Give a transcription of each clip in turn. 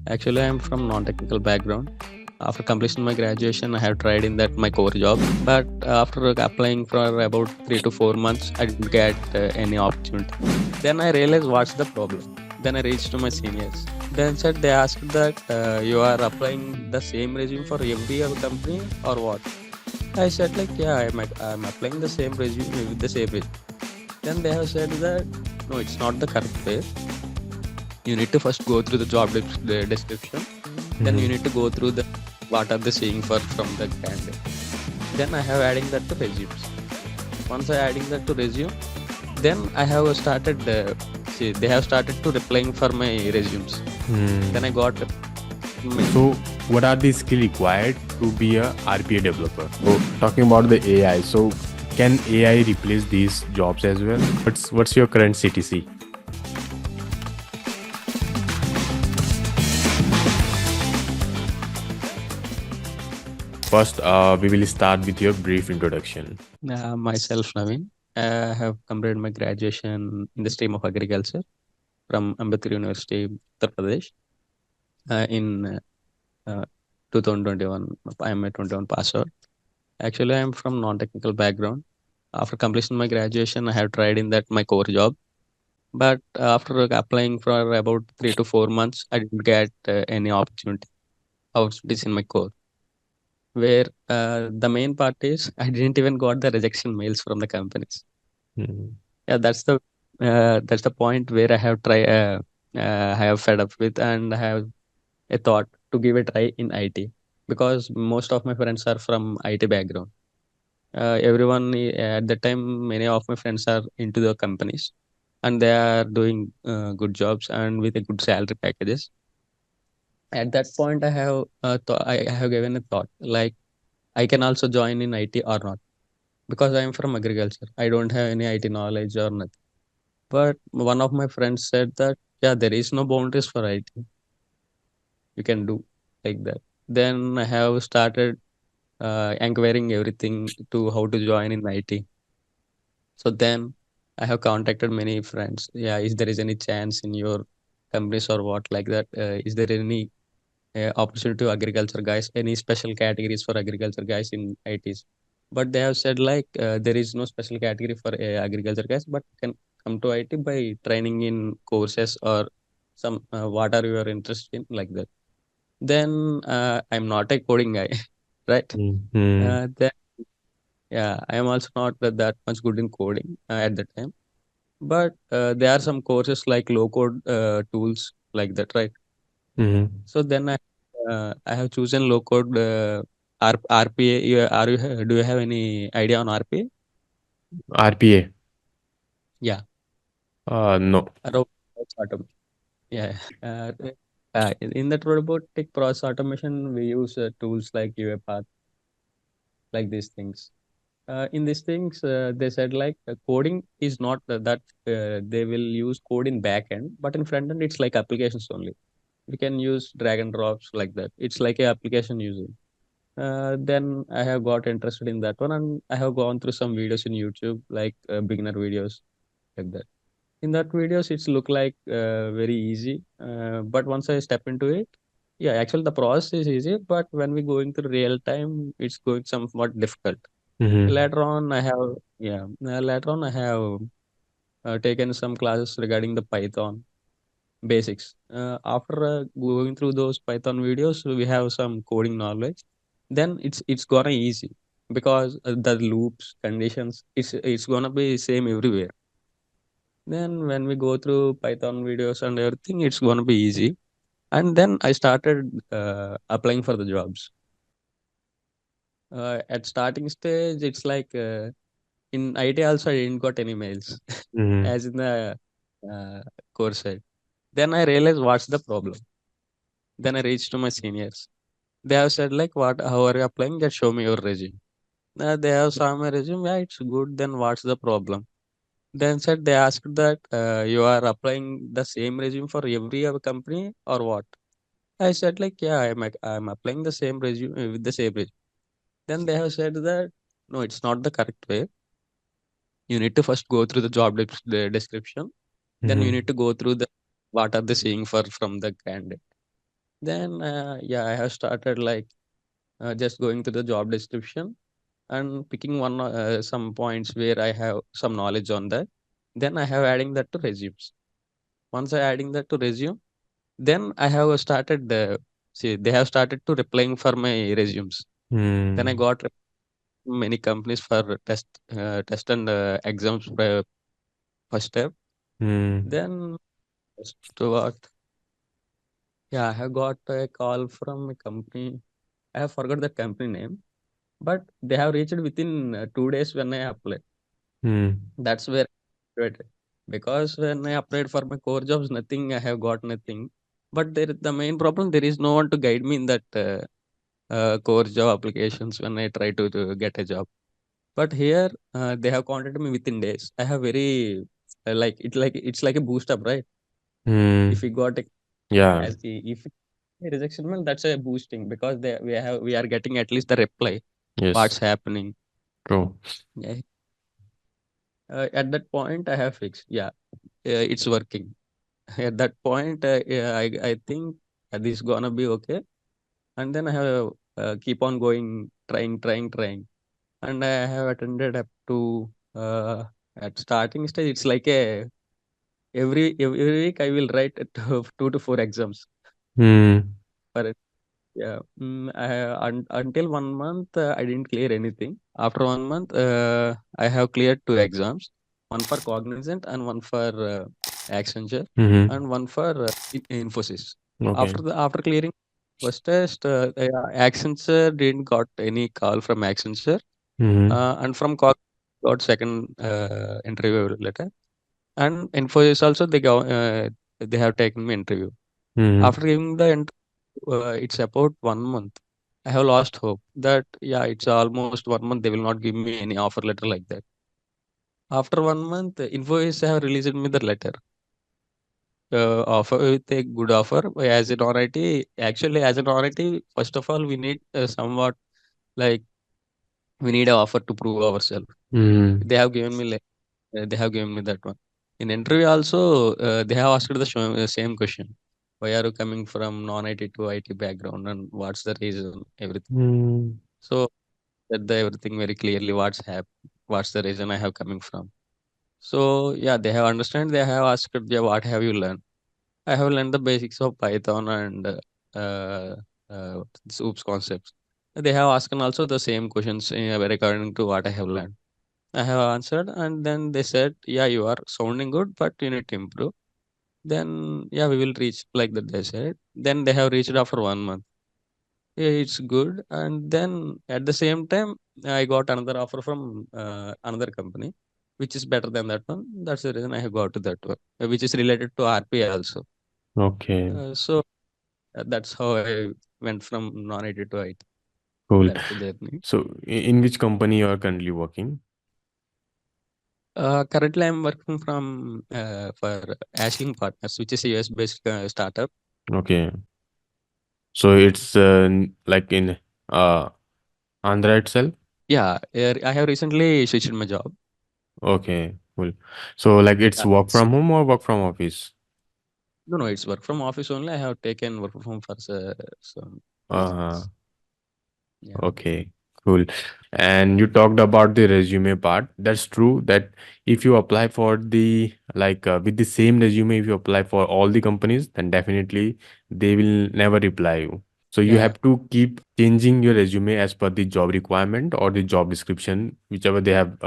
Actually, I'm from non-technical background. After completion my graduation, I have tried in that my core job, but after applying for about 3 to 4 months, I didn't get any opportunity. Then I realized what's the problem. Then I reached to my seniors. Then said they asked that you are applying the same resume for every other company or what? I said like yeah, I'm applying the same resume with the same resume. Then they have said that no, it's not the correct way. You need to first go through the the description. Then you Mhm. need to go through the what are they seeing for from the candidate. Then I have adding that to resumes. Once I adding that to resume, then I have started. See, they have started to replying for my resumes. Hmm. Then I got my So, what are the skills required to be a RPA developer? So, talking about the AI, so can AI replace these jobs as well? What's your current CTC? First, we will start with your brief introduction. myself Naveen. I have completed my graduation in the stream of agriculture from Ambedkar University, Uttar Pradesh, in 2021. I am a 21 pass out. Actually, I am from non-technical background. After completion my graduation, I have tried in that my core job. But after applying for about 3 to 4 months, I didn't get any opportunities in my core. Where the main part is I didn't even got the rejection mails from the companies. Hmm. Yeah, that's the point where I have fed up with, and I have a thought to give a try in IT because most of my friends are from IT background. At that time, many of my friends are into the companies and they are doing good jobs and with a good salary packages. At that point, I have given a thought like I can also join in IT or not because I am from agriculture. I don't have any IT knowledge or nothing. But one of my friends said that yeah, there is no boundaries for IT. You can do like that. Then I have started inquiring everything to how to join in IT. So then I have contacted many friends. Yeah, is there is any chance in your companies or what like that? Is there any opportunity to agriculture guys? Any special categories for agriculture guys in ITs? But they have said like there is no special category for agriculture guys, but can come to IT by training in courses or some what are you are interested in like that. Then I'm not a coding guy, right? Hmm. Then yeah, I am also not that much good in coding at the time. But there are some courses like low code tools like that, right? Hmm. So then I have chosen low code RPA. Do you have any idea on RPA? RPA? Yeah, No. robotic process automation. Yeah. In that robotic process automation, we use tools like UiPath, like these things. In these things, they said like coding is not that they will use code in back end, but in front end, it's like applications only. We can use drag and drops like that. It's like a application using. Then I have got interested in that one, and I have gone through some videos in YouTube, like beginner videos like that. In that videos, it's look like very easy, but once I step into it, yeah, actually the process is easy, but when we going through real time, it's going somewhat difficult. Hmm. Later on I have taken some classes regarding the Python basics. After going through those Python videos, we have some coding knowledge. Then it's gonna easy because the loops, conditions, it's gonna be same everywhere. Then when we go through Python videos and everything, it's gonna be easy. And then I started applying for the jobs. At starting stage, it's like in IT also I didn't got any mails Hmm. as in the uh, course side. Then I realized what's the problem. Then I reached to my seniors. They have said like, "What? How are you applying? Just show me your resume." They have saw my resume. Yeah, it's good. Then what's the problem? Then said they asked that you are applying the same resume for every other company or what? I said like, yeah, I'm applying the same resume with the same resume. Then they have said that no, it's not the correct way. You need to first go through the the description. Then you Hmm. need to go through the what are they seeing for from the candidate. Then yeah, I have started like just going to the job description and picking one some points where I have some knowledge on that. Then I have adding that to resumes. Once I adding that to resume, then I have started see they have started to replying for my resumes. Then I Hmm. got many companies for test and exams first step. Hmm. Then to what? Yeah, I have got a call from a company. I have forgot the company name, but they have reached within 2 days when I applied. Hmm. That's where I graduated. Because when I applied for my core jobs, nothing, I have got nothing. But the main problem, there is no one to guide me in that core job applications when I try to get a job. But here, they have contacted me within days. I have very like it's like a boost up, right? If Hmm. we got a Yeah. if a rejection, well, that's a boosting because we are getting at least the reply. Yes. What's happening? True. Yeah. At that point, I have fixed. Yeah, it's working. At that point, yeah, I think this is gonna be okay. And then I have keep on going, trying, and I have attended up to at starting stage. It's like a every week I will write two to four exams Hmm. for it. Yeah, until 1 month I didn't clear anything. After 1 month, I have cleared two exams, one for Cognizant and one for Accenture, Hmm. and one for Infosys. Okay. After clearing first test, Accenture didn't got any call from Accenture, Hmm. and from got second interview letter, and Infosys also they have taken me interview. Hmm. After giving the it's about 1 month. I have lost hope that yeah, it's almost 1 month. They will not give me any offer letter like that. After 1 month, Infosys have released me the letter offer with a good offer as an RIT. Actually, as an RIT, first of all, we need somewhat like we need an offer to prove ourselves. Hmm. They have given me they have given me that one. In interview also, they have asked same question. Why are you coming from non-IT to IT background and what's the reason? Everything. Hmm. So said the everything very clearly what's the reason I have coming from. So yeah, they have understand. They have asked, yeah, what have you learned? I have learned the basics of Python and this OOPS concepts. They have asked also the same questions according to what I have learned. I have answered, and then they said, yeah, you are sounding good, but you need to improve. Then yeah, we will reach like that. They said. Then they have reached after 1 month. Yeah, it's good. And then at the same time, I got another offer from another company, which is better than that one. That's the reason I have got to that one, which is related to RPA also. Okay. So that's how I went from non-IT to IT. Cool. That's the journey. So, in which company you are currently working? Currently, I'm working for Ashling Partners, which is a US-based startup. Okay. So it's like in uh Andhra itself. Yeah, I have recently switched my job. Okay. Cool. So like it's Yeah, work from home or work from office? no, it's work from office only. I have taken work from home for some Uh-huh. reasons. Yeah. Okay, cool. And you talked about the resume part. That's true that if you apply for the with the same resume, if you apply for all the companies, then definitely they will never reply you. So you Yeah. have to keep changing your resume as per the job requirement or the job description, whichever they have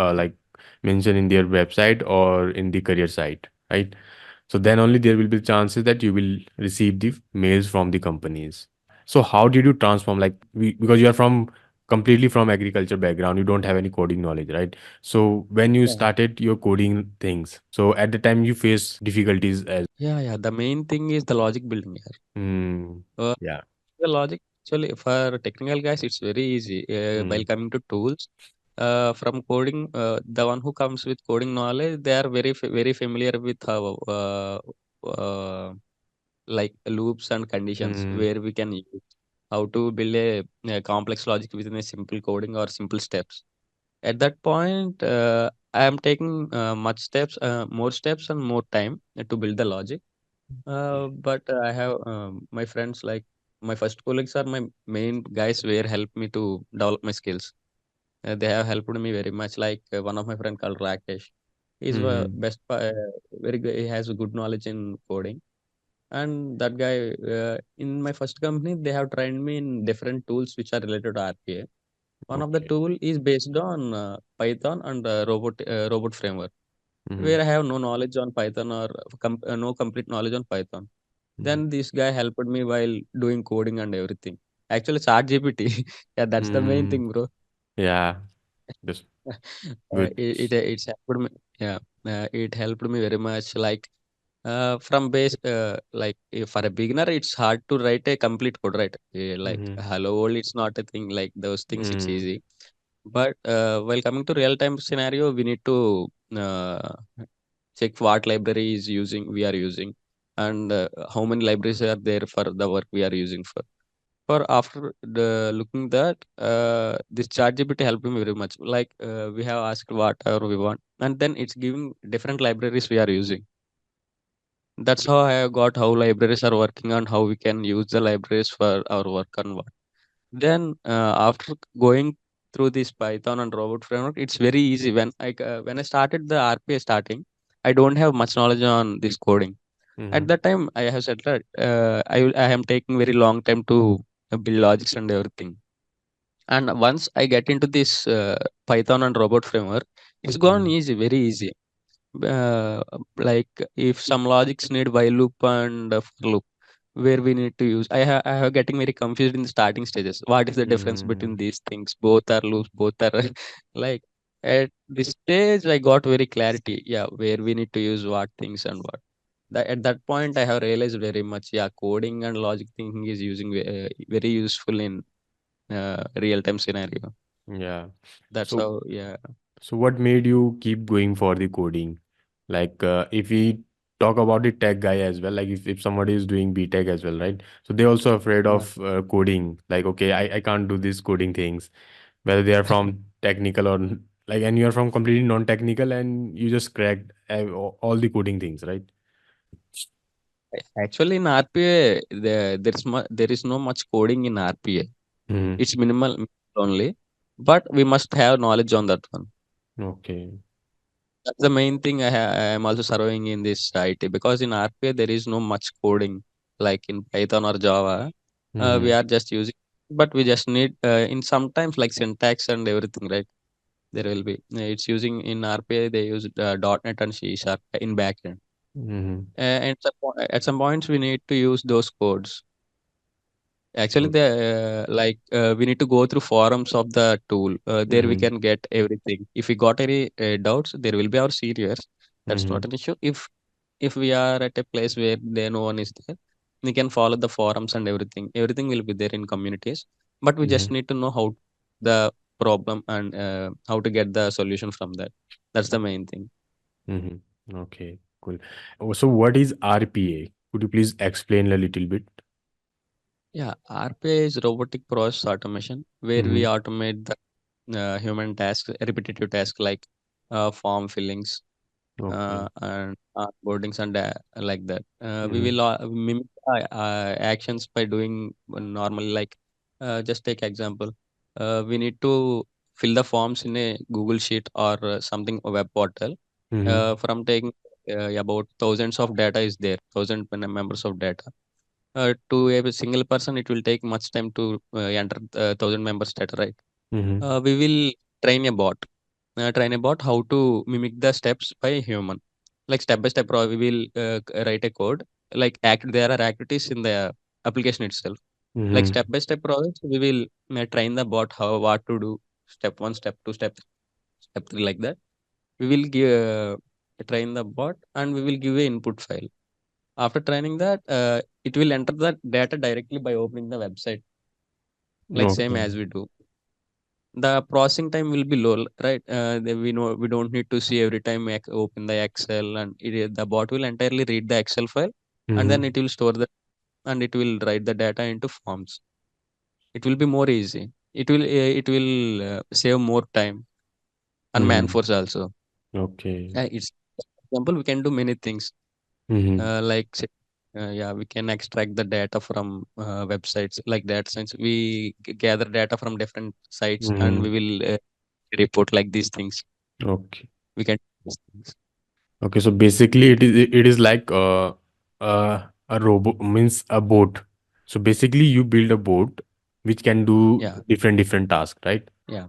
mentioned in their website or in the career site, right? So then only there will be chances that you will receive the mails from the companies. So how did you transform because you are from completely from agriculture background, you don't have any coding knowledge, right? So when you Yeah. started your coding things, so at the time you face difficulties as Yeah. The main thing is the logic building here. hmm, Uh, yeah. the logic actually for technical guys, it's very easy. While Hmm. coming to tools, from coding, the one who comes with coding knowledge, they are very familiar with how uh, like loops and conditions Hmm. where we can use how to build a complex logic within a simple coding or simple steps. At that point, I am taking more steps and more time to build the logic. But I have my friends like. My first colleagues are my main guys where help me to develop my skills. They have helped me very much. Like one of my friend called Rakesh, he's Mm-hmm. very good. He has a good knowledge in coding. And that guy, in my first company, they have trained me in different tools which are related to RPA. One of the Okay. tool is based on Python and robot framework, Mm-hmm. where I have no knowledge on Python or no complete knowledge on Python. Then this guy helped me while doing coding and everything. Actually, ChatGPT, yeah, that's the main Mm-hmm. thing, bro. Yeah. Just good. It's helped me. Yeah, it helped me very much. Like from base, like for a beginner, it's hard to write a complete code, right? Like Mm-hmm. hello world, it's not a thing. Like those things, it's Mm-hmm. easy. But while coming to real time scenario, we need to uh, check what library is using we are using, and how many libraries are there for the work we are using for. For after the looking that this ChatGPT helped me very much. Like we have asked whatever we want, and then it's giving different libraries we are using. That's how I have got how libraries are working and how we can use the libraries for our work and what. Then after going through this Python and robot framework, it's very easy. When I started the RPA starting, I don't have much knowledge on this coding. At Mm-hmm. that time, I have said that I am taking very long time to build logics and everything. And once I get into this Python and robot framework, it's gone Mm-hmm. easy, very easy. Uh, like if some logics need while loop and for loop, where we need to use. I have getting very confused in the starting stages. What is the difference Mm-hmm. between these things? Both are loops, both are like at this stage I got very clarity. Yeah, where we need to use what things and what. At that point, I have realized very much. Yeah, coding and logic thinking is using very useful in real time scenario. Yeah. That's So how. Yeah. So what made you keep going for the coding? Like if we talk about the tech guy as well, like if somebody is doing B Tech as well, right? So they also afraid Yeah. of coding. Like, okay, I can't do these coding things. Whether they are from technical or like, and you're from completely non-technical and you just cracked all the coding things, right? Actually, in RPA, there is no much coding in RPA. Mm-hmm. It's minimal only, but we must have knowledge on that one. Okay. That's the main thing I am also surveying in this IT, because in RPA there is no much coding like in Python or Java. We Mm-hmm. are just using, but we just need in sometimes like syntax and everything, right? There will be it's using in RPA they use .NET and C Sharp in backend. Mm-hmm. And at some points we need to use those codes. Actually, Okay. we need to go through forums of the tool. There we Mm-hmm. can get everything. If we got any doubts, there will be our seniors. That's not Mm-hmm. an issue. If we are at a place where there no one is there, we can follow the forums and everything. Everything will be there in communities. But we just Mm-hmm. need to know how the problem and how to get the solution from that. That's the main thing. Mm-hmm. Okay. Cool. Oh, so what is RPA? Could you please explain a little bit? Yeah, RPA is robotic process automation, where we Mm-hmm. automate the human tasks, repetitive tasks like form fillings Okay. and onboardings and like that. We Mm-hmm. will mimic actions by doing normally. Like just take example. We need to fill the forms in a Google Sheet or something a web portal. Mm-hmm. From taking about thousands of data is there, members of data. To a single person, it will take much time to enter 1,000 members data, right? Mm-hmm. We will train a bot. Train a bot how to mimic the steps by human. Like step by step, we will write a code. Like there are activities in the application itself. Like Mm-hmm. step by step process, we will train the bot how what to do. Step one, step two, step three, like that. We will give train the bot and we will give a input file. After training that, it will enter the data directly by opening the website, like same Okay. as we do. The processing time will be low, right? We know we don't need to see every time open the Excel, and the bot will entirely read the Excel file, and then Mm-hmm. it will store the and it will write the data into forms. It will be more easy. It will save more time and man Mm-hmm. force also. Okay. It's example we can do many things. Mm-hmm. Like Yeah, we can extract the data from websites like that. Since we gather data from different sites and we Mm-hmm. will report like these things. Okay. We can do these things. Okay. So basically, it is like a robot means a boat. So basically, you build a boat which can do Yeah, different tasks, right? yeah.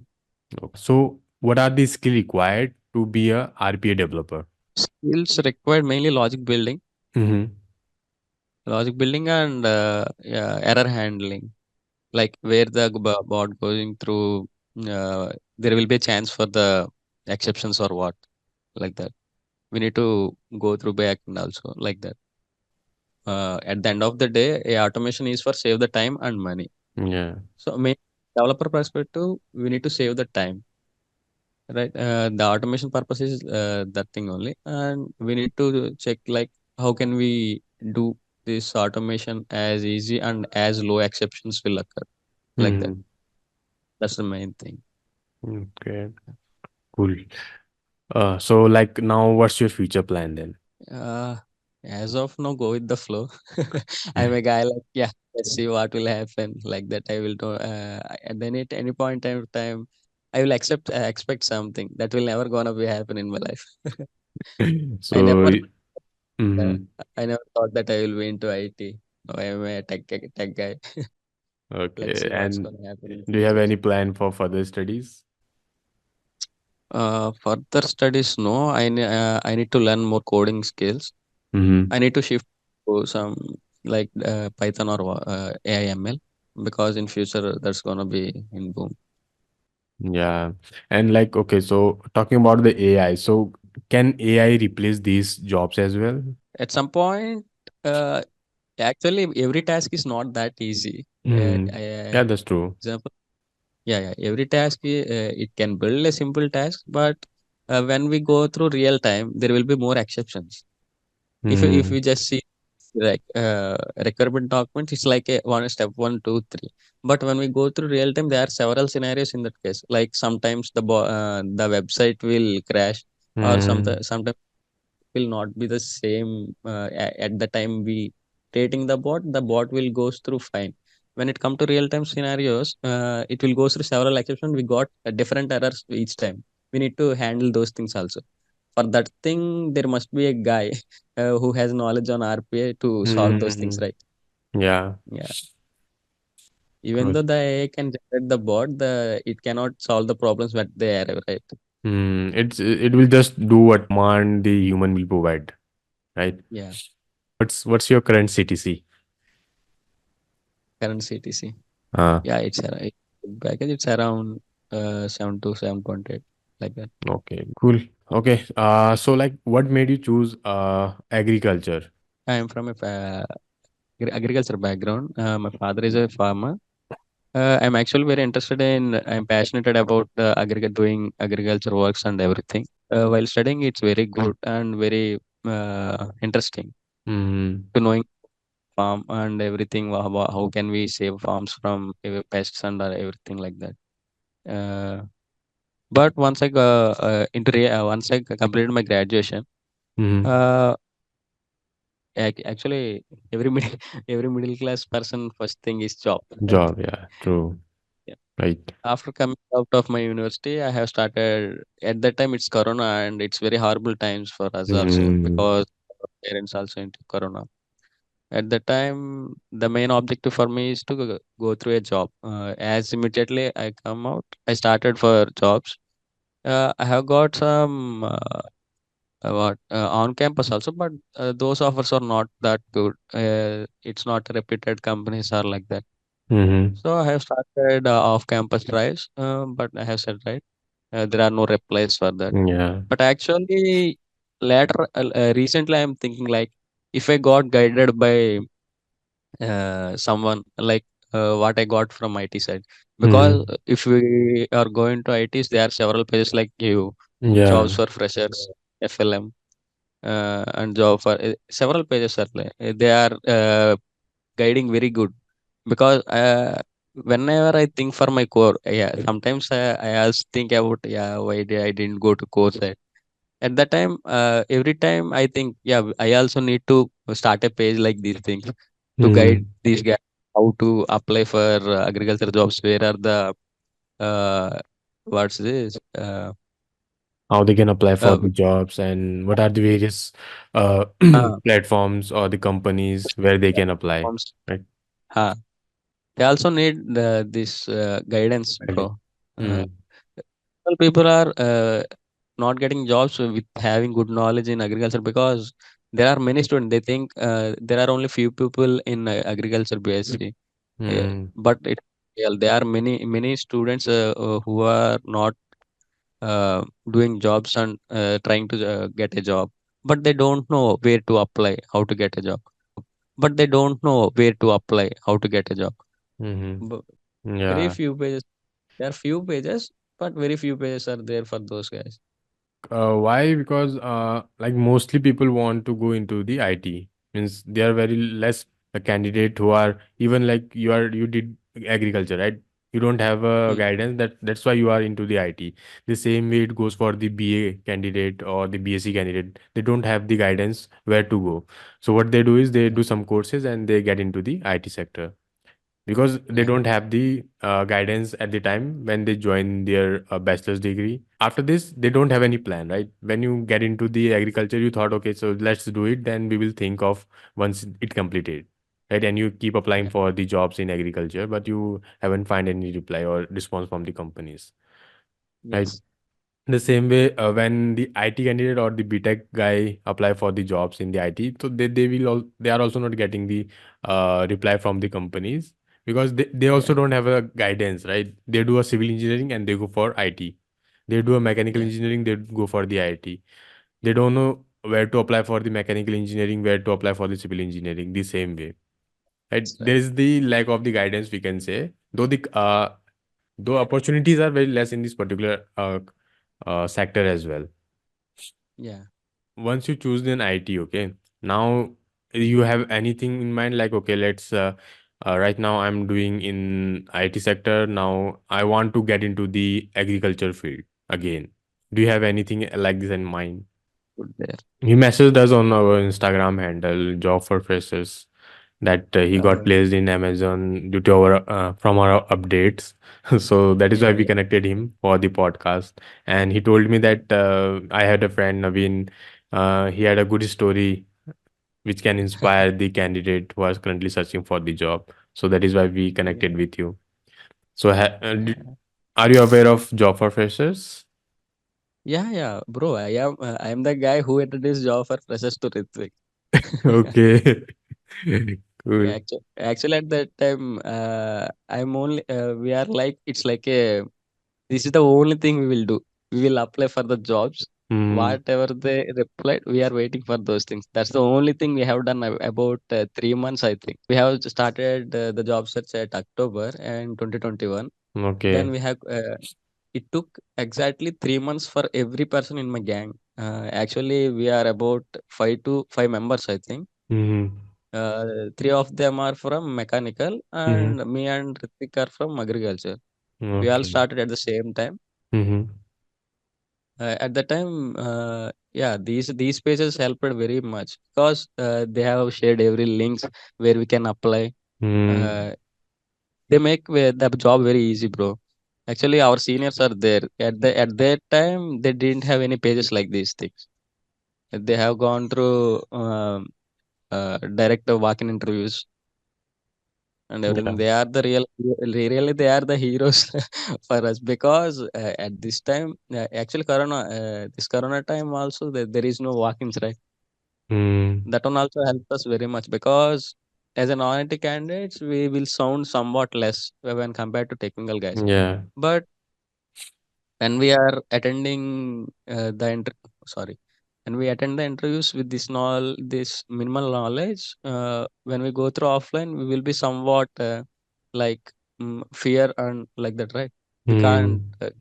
So what are the skill required to be a RPA developer? Skills required mainly Mm-hmm. logic building and yeah, error handling. Like where the bot going through, there will be a chance for the exceptions or what, like that. We need to go through back and also like that. At the end of the day, a automation is for save the time and money. Yeah. So, main developer perspective, we need to save the time, right? The automation purpose is that thing only, and we need to check like how can we do this automation as easy and as low exceptions will occur, like that. Mm-hmm. That's the main thing. Okay. Cool. So like now, what's your future plan then? Uh, as of now, go with the flow. I'm a guy like, yeah, let's see what will happen. Like that, I will do. And then at any point in time, I will expect something that will never gonna be happen in my life. I So, never, uh, mm-hmm. I never thought that I will be into IT. No, I'm a tech guy. Let's Okay. see what's And gonna happen in do you have future. any plan for further studies? Further studies, no. I need to learn more coding skills. Mm-hmm. I need to shift to some like Python or AIML because in future that's gonna be in boom. Yeah. And like, okay, so talking about the AI, so can AI replace these jobs as well? At some point, uh, actually every task is not that easy. Mm-hmm. Yeah, that's true. Example, yeah, yeah, every task it can build a simple task, but when we go through real time, there will be more exceptions. If Mm-hmm. we just see like requirement documents, it's like a one step one two three, but when we go through real time there are several scenarios in that case, like sometimes the website will crash, or Mm-hmm. sometimes will not be the same at the time we creating the bot will goes through fine. When it come to real time scenarios, it will go through several exceptions. We got different errors each time. We need to handle those things also. For that thing there must be a guy who has knowledge on RPA to solve those things, Mm-hmm. right? Yeah. Yeah, even Good. though the AI can generate the bot, the it cannot solve the problems that they are, right? It will just do what command the human will provide, right? Yeah, What's your current CTC? current CTC, Uh, yeah, package it's around 7 to 7.8, like that. okay, cool. Okay. So like what made you choose agriculture? I am from a agriculture background. My father is a farmer. I'm actually very interested in. I'm passionate about doing agriculture works and everything. While studying, it's very good and very interesting Mm-hmm. to knowing farm and everything. How can we save farms from pests and everything like that. Uh, but once I completed my graduation, Mm-hmm. uh, actually every middle every middle class person first thing is job, right? Job, yeah, true. Yeah. Right. After coming out of my university, I have started. At that time, it's Corona, and it's very horrible times for us also Mm-hmm. because our parents also into Corona. At the time, the main objective for me is to go through a job. As immediately I come out, I started for jobs. I have got some on campus also, but those offers are not that good. It's not reputed companies are like that. Mm-hmm. So I have started off campus drives, but I have said right. There are no replies for that. Yeah. But actually, recently, I'm thinking like if I got guided by someone like what I got from IT side, because Mm-hmm. if we are going to ITs, there are several pages like you Yeah. jobs for freshers, FLM, and job for several pages are there. They are guiding very good because whenever I think for my core, yeah, sometimes I also think about, yeah, why I didn't go to core side. At that time, every time I think, yeah, I also need to start a page like these things to guide Hmm. these guys how to apply for agriculture jobs. Where are the uh, what's this? How they can apply for Uh, the jobs and what are the various uh, uh, platforms or the companies where they can apply, Forms. right? Huh. They also need this guidance, Okay. bro. Uh, Mm, well, people are not getting jobs with having good knowledge in agriculture because there are many students. They think there are only few people in agriculture BSc, mm, but yeah, there are many students who are not doing jobs and trying to get a job, but they don't know where to apply, how to get a job. But they don't know where to apply, how to get a job. mm-hmm. But very Yeah. few pages. There are few pages, but very few pages are there for those guys. Why? Because like mostly people want to go into the IT. Means there are very less a candidate who are even like you did agriculture, right? You don't have a Hmm. guidance that's why you are into the IT. The same way it goes for the BA candidate or the BSc candidate. They don't have the guidance where to go. So what they do is they Yeah, do some courses and they get into the IT sector because they yeah, don't have the guidance at the time when they join their bachelor's degree. After this they don't have any plan, right? When you get into the agriculture you thought, okay, so let's do it, then we will think of once it completed, right? And you keep applying yeah. for the jobs in agriculture but you haven't find any reply or response from the companies, right? Yes, The same way when the IT candidate or the BTech guy apply for the jobs in the IT, so they are also not getting the reply from the companies because they yeah, also don't have a guidance, right? They do a civil engineering and they go for IT. They do a mechanical yeah. engineering, they go for the IT. They don't know where to apply for the mechanical engineering, where to apply for the civil engineering, the same way. Right? That's There right. is the lack of the guidance, we can say. Though opportunities are very less in this particular sector as well. Yeah. Once you choose an IT, okay, now you have anything in mind like, okay, let's right now I'm doing in IT sector. Now I want to get into the agriculture field again. Do you have anything like this in mind? Good there. He messaged us on our Instagram handle, Job for Freshers, that he got Uh, placed in Amazon due to our from our updates. So that is why yeah, we yeah, connected him for the podcast. And he told me that I had a friend Naveen. He had a good story which can inspire the candidate who is currently searching for the job. So that is why we yeah, connected with you. So yeah. are you aware of Job for Freshers? Yeah, yeah, bro. I am the guy who introduced job for freshers to Ritvik. Okay. Yeah, Cool. actually, at that time, I'm only we are like it's like a this is the only thing we will do. We will apply for the jobs. Hmm. Whatever they replied, we are waiting for those things. That's the only thing we have done about 3 months, I think. We have started the job search at October and 2021. Then Okay. we have it took exactly 3 months for every person in my gang. Actually, we are about 5 members, I think. Hmm. Three of them are from mechanical, Hmm. and me and Ritik are from agriculture. We all Okay. started at the same time. Mm-hmm. At the time, yeah, these pages helped very much because they have shared every links where we can apply. Mm. Uh, they make the job very easy, bro. Actually, our seniors are there at that time. They didn't have any pages like these things. They have gone through direct walk-in interviews and everything. Yeah. They are the really they are the heroes for us because at this time, actually, this Corona time also there is no walk-ins, right? Mm. That one also helped us very much because as a non-IT candidates, we will sound somewhat less when compared to technical guys. Yeah. But when we are attending sorry, when we attend the interviews with this minimal knowledge, when we go through offline, we will be somewhat like fear and like that, right? We can't Mm.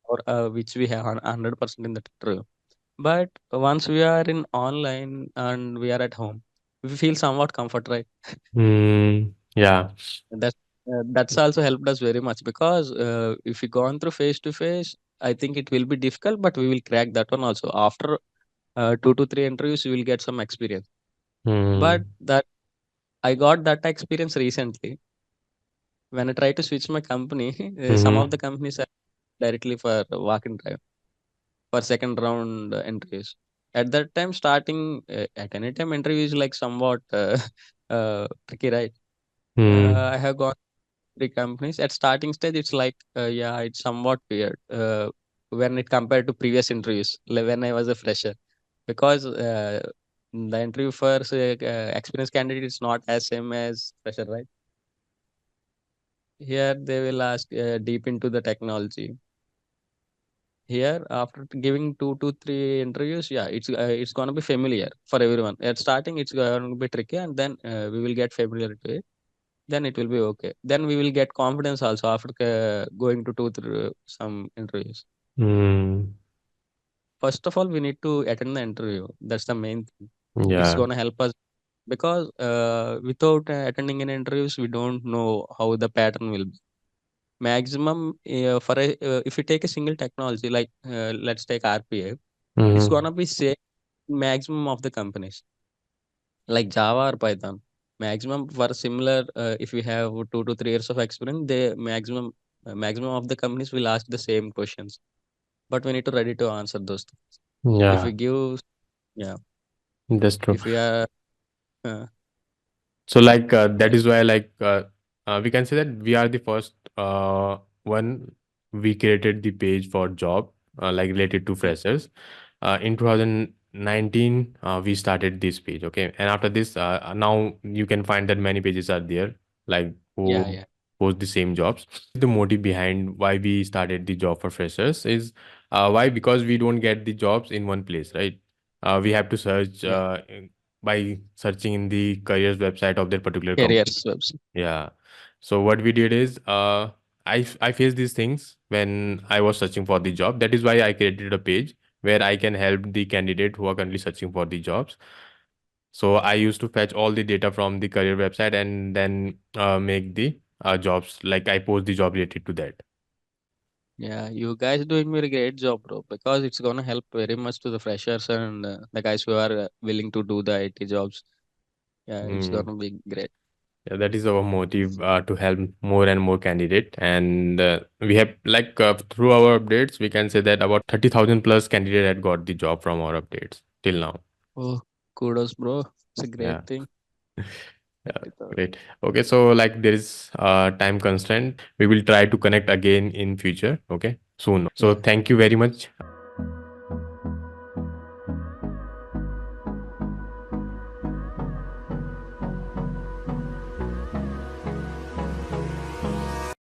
or which we have 100% in the interview. But once we are in online and we are at home, we feel somewhat comfort, right? Mm. Yeah. That's also helped us very much because if we gone through face to face. I think it will be difficult, but we will crack that one also. After 2 to 3 interviews, you will get some experience. But Hmm. that I got that experience recently when I try to switch my company. Some of the Mm-hmm. companies are directly for walk-in drive for second round interviews. At that time, starting at any time interview is like somewhat tricky, right? Hmm. I have got 3 companies. At starting stage, it's like yeah, it's somewhat weird when it compared to previous interviews, like when I was a fresher, because the interview for experienced candidate is not as same as fresher, right? Here they will ask deep into the technology. Here, after giving 2 to 3 interviews, yeah, it's gonna be familiar for everyone. At starting, it's gonna be tricky, and then we will get familiar to it. Then it will be okay. Then we will get confidence also after going to two through some interviews. Hmm. First of all, we need to attend the interview. That's the main thing. It's Yeah. gonna help us because without attending any interviews, we don't know how the pattern will be. Maximum if you take a single technology like let's take RPA, it's Mm-hmm. gonna be same maximum of the companies like Java or Python. Maximum for similar, if you have 2 to 3 years of experience, the maximum of the companies will ask the same questions. But we need to ready to answer those things. If Yeah, we give, yeah, that's true. if we are, uh, So like that yeah, is why like we can say that we are the first one. We created the page for job like related to yeah, freshers. In 2019, we started this page. Okay, and after this, now you can find that many pages are there, like yeah, who yeah, post the same jobs. The motive behind why we started the job for freshers is why, because we don't get the jobs in one place, right? We have to search yeah. by searching in the careers website of that particular company. Careers website. Yeah. So what we did is I faced these things when I was searching for the job. That is why I created a page where I can help the candidate who are currently searching for the jobs. So I used to fetch all the data from the career website and then make the jobs, like I post the job related to that. Yeah, you guys doing very great job, bro. Because it's gonna help very much to the freshers and the guys who are willing to do the IT jobs. Yeah, it's Mm. gonna be great. Yeah, that is our motive to help more and more candidate. And we have like through our updates, we can say that about 30,000 plus candidate had got the job from our updates till now. Oh, kudos, bro. It's a Yeah. great thing. Yeah, 30,000. great. Okay, so like there is time constraint. We will try to connect again in future. Okay, soon. So Yeah. thank you very much.